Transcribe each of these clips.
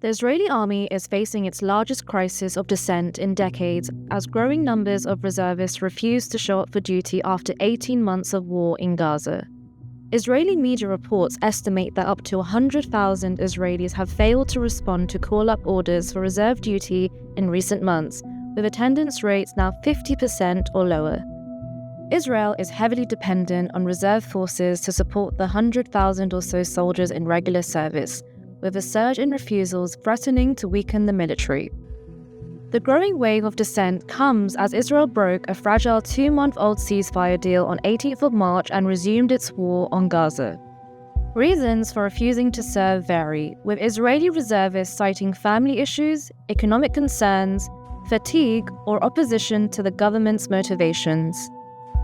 The Israeli army is facing its largest crisis of dissent in decades as growing numbers of reservists refuse to show up for duty after 18 months of war in Gaza. Israeli media reports estimate that up to 100,000 Israelis have failed to respond to call-up orders for reserve duty in recent months, with attendance rates now 50% or lower. Israel is heavily dependent on reserve forces to support the 100,000 or so soldiers in regular service, with a surge in refusals threatening to weaken the military. The growing wave of dissent comes as Israel broke a fragile 2-month-old ceasefire deal on 18th of March and resumed its war on Gaza. Reasons for refusing to serve vary, with Israeli reservists citing family issues, economic concerns, fatigue, or opposition to the government's motivations.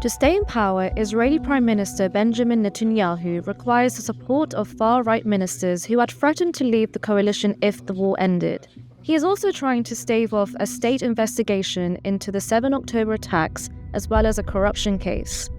To stay in power, Israeli Prime Minister Benjamin Netanyahu requires the support of far-right ministers who had threatened to leave the coalition if the war ended. He is also trying to stave off a state investigation into the 7 October attacks, as well as a corruption case.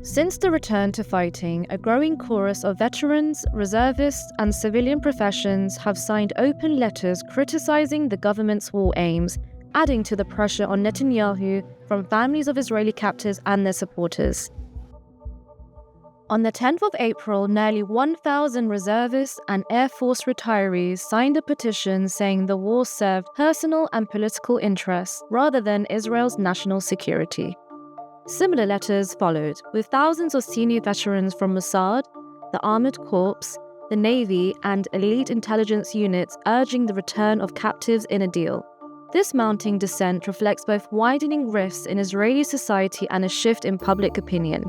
Since the return to fighting, a growing chorus of veterans, reservists, and civilian professions have signed open letters criticizing the government's war aims, adding to the pressure on Netanyahu from families of Israeli captives and their supporters. On the 10th of April, nearly 1,000 reservists and Air Force retirees signed a petition saying the war served personal and political interests rather than Israel's national security. Similar letters followed, with thousands of senior veterans from Mossad, the Armored Corps, the Navy, and elite intelligence units urging the return of captives in a deal. This mounting dissent reflects both widening rifts in Israeli society and a shift in public opinion.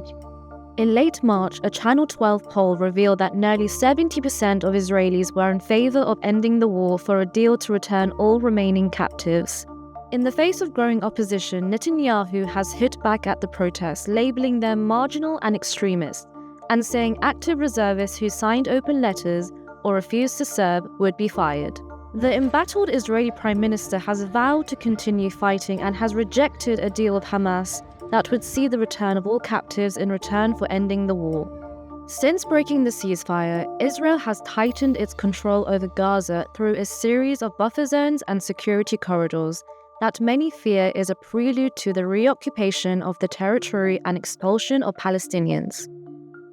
In late March, a Channel 12 poll revealed that nearly 70% of Israelis were in favor of ending the war for a deal to return all remaining captives. In the face of growing opposition, Netanyahu has hit back at the protests, labeling them marginal and extremist, and saying active reservists who signed open letters or refused to serve would be fired. The embattled Israeli Prime Minister has vowed to continue fighting and has rejected a deal with Hamas that would see the return of all captives in return for ending the war. Since breaking the ceasefire, Israel has tightened its control over Gaza through a series of buffer zones and security corridors that many fear is a prelude to the reoccupation of the territory and expulsion of Palestinians.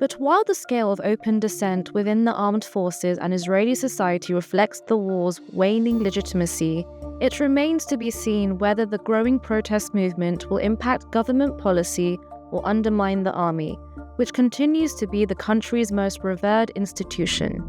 But while the scale of open dissent within the armed forces and Israeli society reflects the war's waning legitimacy, it remains to be seen whether the growing protest movement will impact government policy or undermine the army, which continues to be the country's most revered institution.